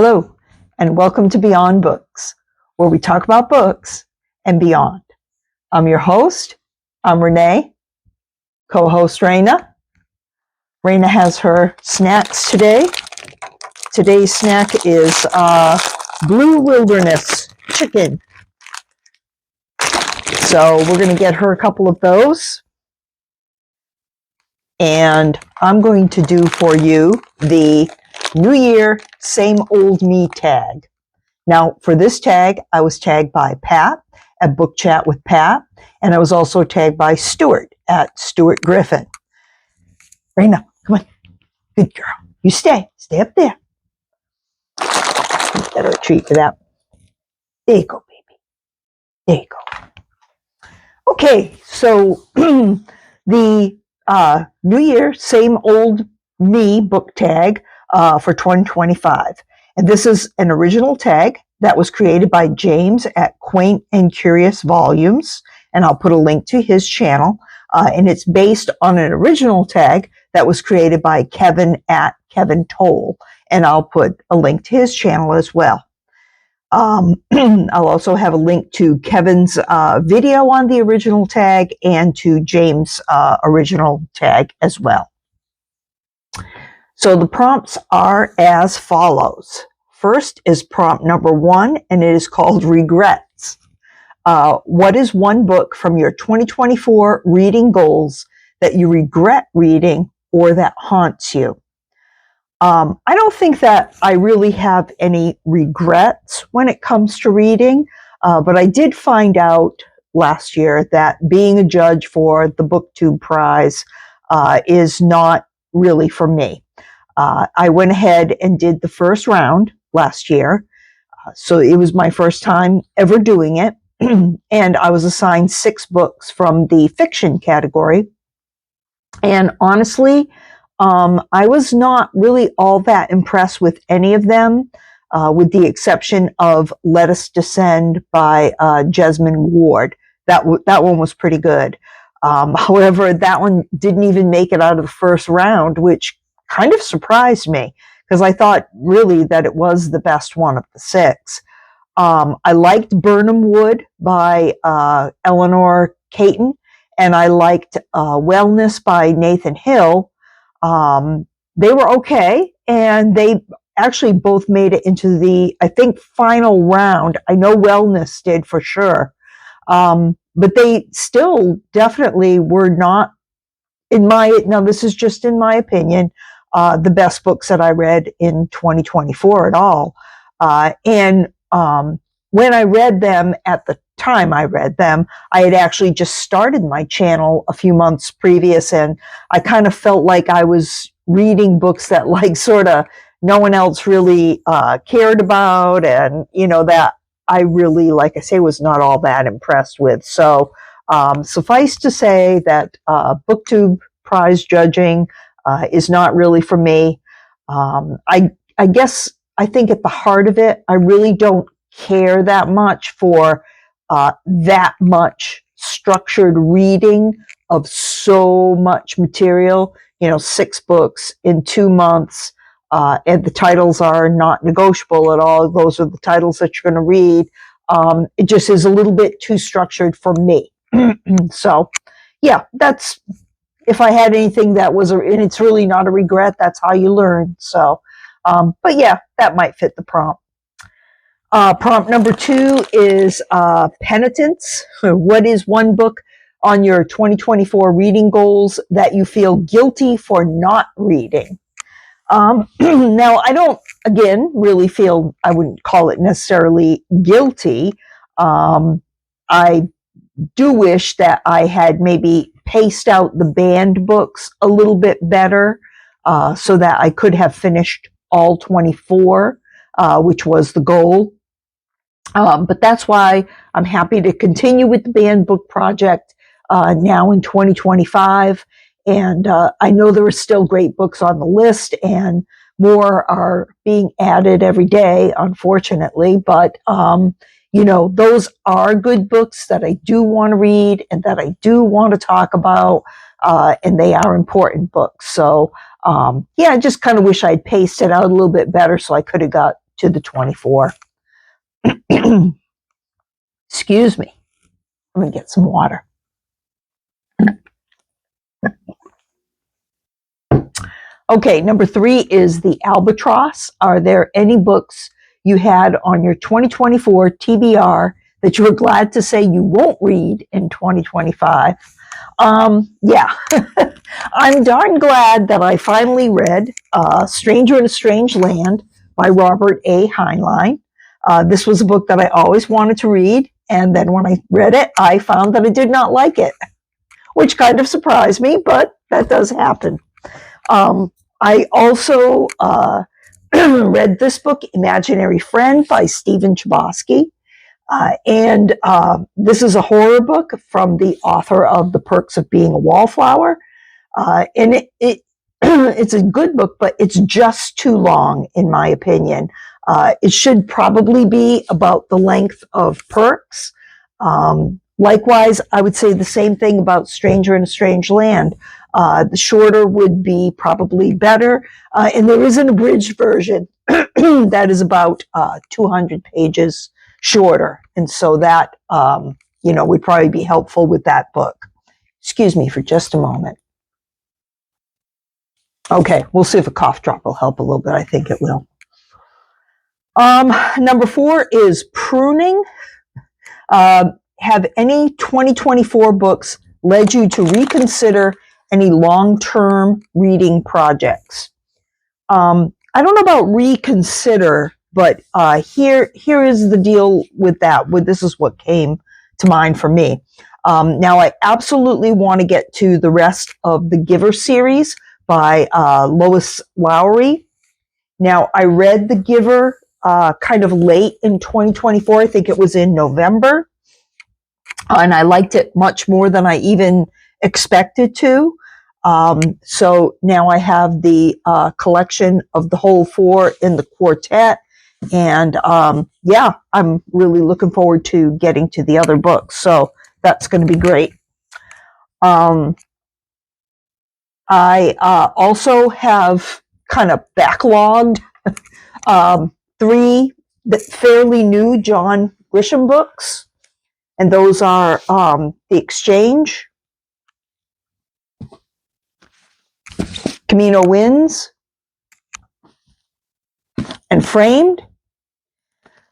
Hello, and welcome to Beyond Books, where we talk about books and beyond. I'm your host. I'm Renee, co-host Raina. Raina has her snacks today. Today's snack is Blue Wilderness chicken. So we're going to get her a couple of those. And I'm going to do for you the New Year, Same Old Me tag. Now, for this tag, I was tagged by Pat at Book Chat with Pat, and I was also tagged by Stuart at Stuart Griffin. Raina, come on. Good girl. You stay. Stay up there. Get her a treat for that. There you go, baby. There you go. Okay, so the New Year, Same Old Me book tag for 2025. And this is an original tag that was created by James at Quaint and Curious Volumes. And I'll put a link to his channel. And it's based on an original tag that was created by Kevin at Kevin Toll. And I'll put a link to his channel as well. I'll also have a link to Kevin's video on the original tag and to James' original tag as well. So the prompts are as follows. First is prompt number 1, and it is called Regrets. What is one book from your 2024 reading goals that you regret reading or that haunts you? I don't think that I really have any regrets when it comes to reading, but I did find out last year that being a judge for the Booktube prize is not really for me. I went ahead and did the first round last year, so it was my first time ever doing it, and I was assigned 6 books from the fiction category, and honestly, I was not really all that impressed with any of them, with the exception of Let Us Descend by Jesmyn Ward. That one was pretty good. However, that one didn't even make it out of the first round, which kind of surprised me because I thought really that it was the best one of the 6. I liked Burnham Wood by Eleanor Caton, and I liked Wellness by Nathan Hill. They were okay, and they actually both made it into the, I think, final round. I know Wellness did for sure. But they still definitely were not, now this is just in my opinion, the best books that I read in 2024 at all. And when I read them, at the time I read them, I had actually just started my channel a few months previous, and I kind of felt like I was reading books that like sort of no one else really cared about, and that I really, like I say, was not all that impressed with. So suffice to say that Booktube prize judging is not really for me. I guess I think at the heart of it, I really don't care that much for that much structured reading of so much material. 6 books in 2 months, and the titles are not negotiable at all. Those are the titles that you're going to read. It just is a little bit too structured for me. So, yeah, that's, if I had anything that was, and it's really not a regret, that's how you learn. So, but yeah, that might fit the prompt. Prompt number 2 is Penitence. What is one book on your 2024 reading goals that you feel guilty for not reading? Now, I don't, again, really feel, I wouldn't call it necessarily guilty. I do wish that I had maybe paced out the banned books a little bit better, so that I could have finished all 24, which was the goal. But that's why I'm happy to continue with the banned book project now in 2025. And I know there are still great books on the list, and more are being added every day, unfortunately. But those are good books that I do want to read and that I do want to talk about, and they are important books. So, I just kind of wish I'd paced it out a little bit better so I could have got to the 24. Excuse me. I'm going to get some water. Okay, number 3 is the Albatross. Are there any books you had on your 2024 TBR that you were glad to say you won't read in 2025? Yeah, I'm darn glad that I finally read Stranger in a Strange Land by Robert A. Heinlein. This was a book that I always wanted to read, and then when I read it, I found that I did not like it, which kind of surprised me, but that does happen. I also read this book, Imaginary Friend by Stephen Chbosky. And this is a horror book from the author of The Perks of Being a Wallflower. And it's a good book, but it's just too long, in my opinion. It should probably be about the length of Perks. Likewise, I would say the same thing about Stranger in a Strange Land. The shorter would be probably better. And there is an abridged version that is about 200 pages shorter. And so that, would probably be helpful with that book. Excuse me for just a moment. Okay, we'll see if a cough drop will help a little bit. I think it will. Number 4 is Pruning. Have any 2024 books led you to reconsider any long-term reading projects? I don't know about reconsider, but here is the deal with that. This is what came to mind for me. Now, I absolutely want to get to the rest of the Giver series by Lois Lowry. Now, I read the Giver kind of late in 2024. I think it was in November. And I liked it much more than I even expected to. So now I have the collection of the whole 4 in the quartet. And yeah, I'm really looking forward to getting to the other books. So that's going to be great. I also have kind of backlogged 3 fairly new John Grisham books. And those are The Exchange, Camino Winds, and Framed.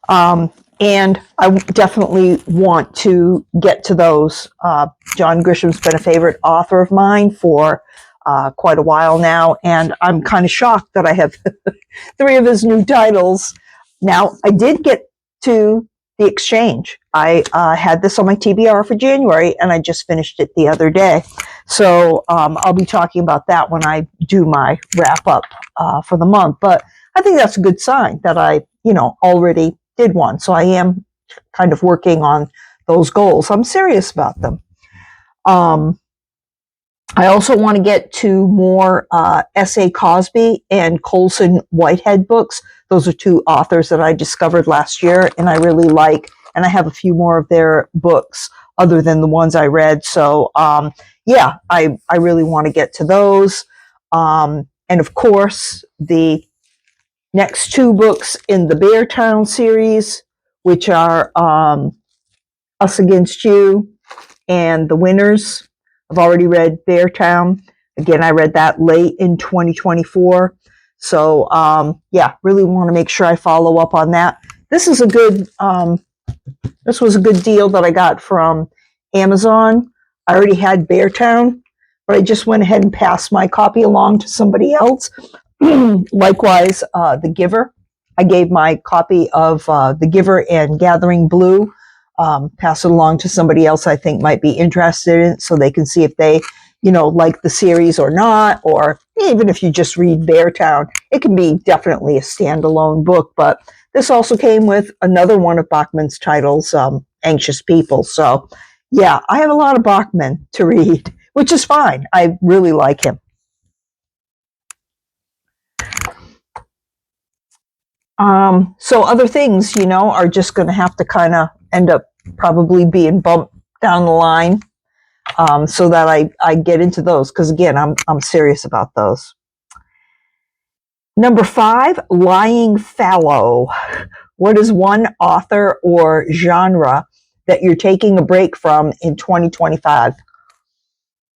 And I definitely want to get to those. John Grisham's been a favorite author of mine for quite a while now, and I'm kind of shocked that I have 3 of his new titles. Now, I did get to The Exchange. I had this on my TBR for January, and I just finished it the other day. So I'll be talking about that when I do my wrap-up for the month. But I think that's a good sign that I, already did one. So I am kind of working on those goals. I'm serious about them. I also want to get to more S.A. Cosby and Colson Whitehead books. Those are 2 authors that I discovered last year and I really like. And I have a few more of their books other than the ones I read. So, yeah, I really want to get to those. And of course, the next 2 books in the Beartown series, which are Us Against You and The Winners. I've already read Beartown. Again, I read that late in 2024. So, yeah, really want to make sure I follow up on that. This is a good, this was a good deal that I got from Amazon. I already had Beartown, but I just went ahead and passed my copy along to somebody else. Likewise, The Giver. I gave my copy of The Giver and Gathering Blue, pass it along to somebody else I think might be interested in it so they can see if they, like the series or not, or even if you just read Beartown, it can be definitely a standalone book. But this also came with another one of Bachman's titles, Anxious People. So, yeah, I have a lot of Bachman to read, which is fine. I really like him. So other things, are just going to have to kind of end up probably being bumped down the line, so that I get into those. Because again, I'm serious about those. Number 5, lying fallow. What is one author or genre that you're taking a break from in 2025?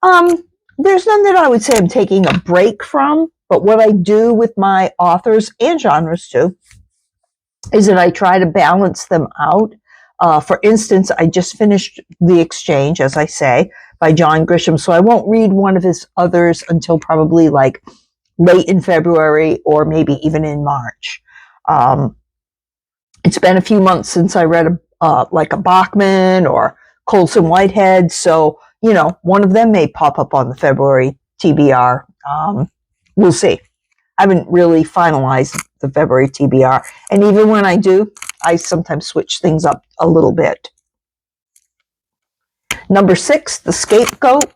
There's none that I would say I'm taking a break from, but what I do with my authors and genres too is that I try to balance them out. For instance, I just finished The Exchange, as I say, by John Grisham, so I won't read one of his others until probably like late in February or maybe even in March. It's been a few months since I read like a Bachman or Colson Whitehead, so you know, one of them may pop up on the February TBR. We'll see. I haven't really finalized the February TBR, and even when I do, I sometimes switch things up a little bit. Number 6, The Scape Goat.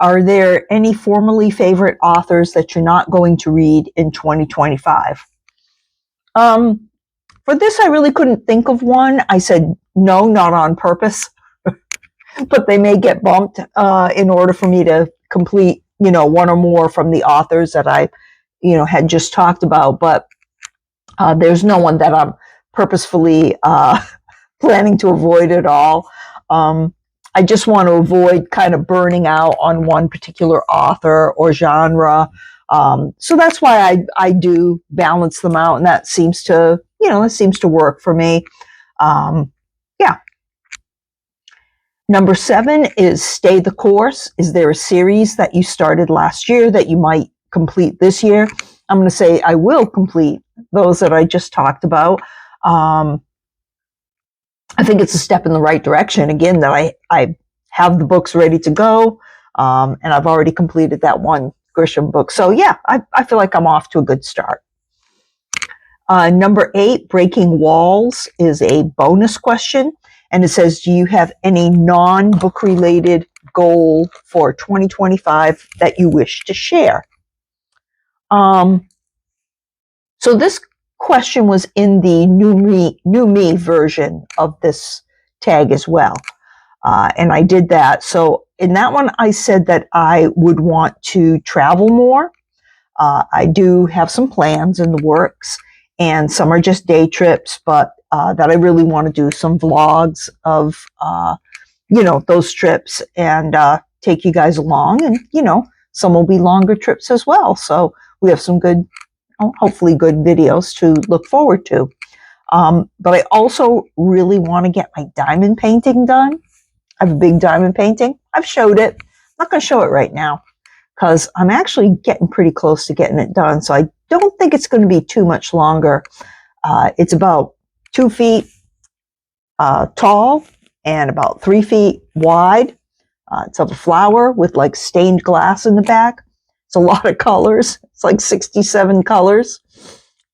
Are there any formerly favorite authors that you're not going to read in 2025? For this, I really couldn't think of one. I said no, not on purpose, but they may get bumped in order for me to complete, you know, one or more from the authors that I, you know, had just talked about. But there's no one that I'm purposefully planning to avoid at all. I just want to avoid kind of burning out on one particular author or genre. So that's why I do balance them out, and that seems to, you know, it seems to work for me. Yeah. Number 7 is Stay the Course. Is there a series that you started last year that you might complete this year? I'm going to say I will complete those that I just talked about. I think it's a step in the right direction. Again, that I have the books ready to go, and I've already completed that one Grisham book. So yeah, I feel like I'm off to a good start. Number 8, Breaking Walls, is a bonus question, and it says, do you have any non-book related goal for 2025 that you wish to share? So this question was in the new me version of this tag as well. And I did that. So in that one, I said that I would want to travel more. I do have some plans in the works, and some are just day trips, but that I really want to do some vlogs of, you know, those trips and take you guys along. And, you know, some will be longer trips as well. So we have some good, hopefully good videos to look forward to. But I also really want to get my diamond painting done. I have a big diamond painting. I've showed it. I'm not going to show it right now because I'm actually getting pretty close to getting it done. So I don't think it's going to be too much longer. It's about 2 feet tall and about 3 feet wide. It's of a flower with like stained glass in the back. It's a lot of colors. It's like 67 colors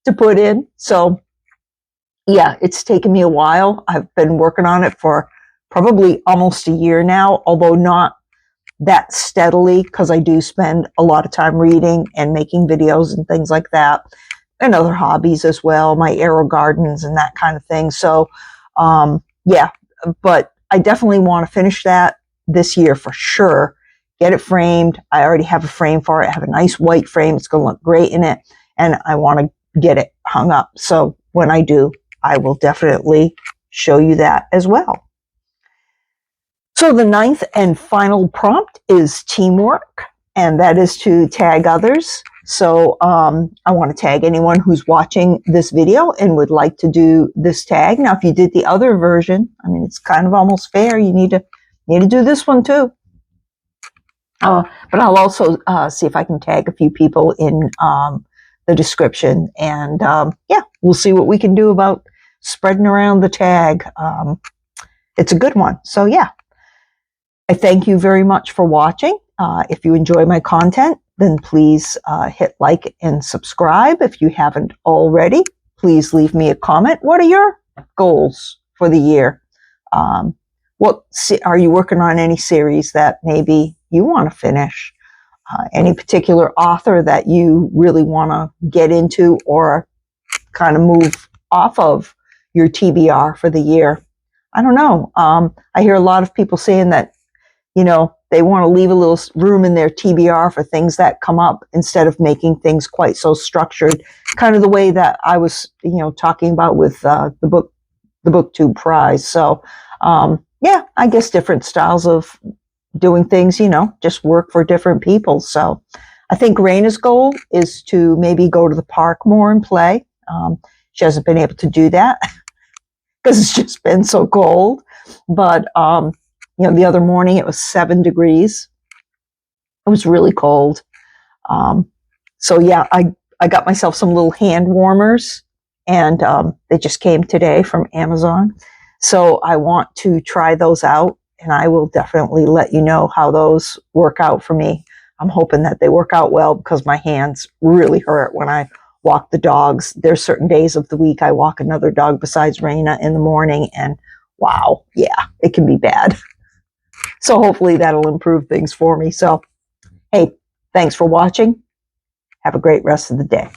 to put in. So yeah, it's taken me a while. I've been working on it for probably almost a year now, although not that steadily, because I do spend a lot of time reading and making videos and things like that, and other hobbies as well, my aero gardens and that kind of thing. So yeah, but I definitely want to finish that this year for sure. Get it framed. I already have a frame for it. I have a nice white frame. It's going to look great in it, and I want to get it hung up. So when I do, I will definitely show you that as well. So the 9th and final prompt is teamwork, and that is to tag others. So I want to tag anyone who's watching this video and would like to do this tag. Now, if you did the other version, I mean, it's kind of almost fair. You need to do this one too. But I'll also see if I can tag a few people in the description, and yeah, we'll see what we can do about spreading around the tag. It's a good one. So yeah, I thank you very much for watching. If you enjoy my content, then please hit like and subscribe. If you haven't already, please leave me a comment. What are your goals for the year? Are you working on any series that maybe you want to finish? Any particular author that you really want to get into or kind of move off of your TBR for the year? I don't know. I hear a lot of people saying that they want to leave a little room in their TBR for things that come up instead of making things quite so structured, kind of the way that I was, talking about with the Booktube prize. So, yeah, I guess different styles of doing things, just work for different people. So I think Raina's goal is to maybe go to the park more and play. She hasn't been able to do that because it's just been so cold. But, the other morning it was 7 degrees. It was really cold. So yeah, I got myself some little hand warmers, and they just came today from Amazon. So I want to try those out, and I will definitely let you know how those work out for me. I'm hoping that they work out well because my hands really hurt when I walk the dogs. There's certain days of the week I walk another dog besides Raina in the morning, and wow, yeah, it can be bad. So hopefully that'll improve things for me. So, hey, thanks for watching. Have a great rest of the day.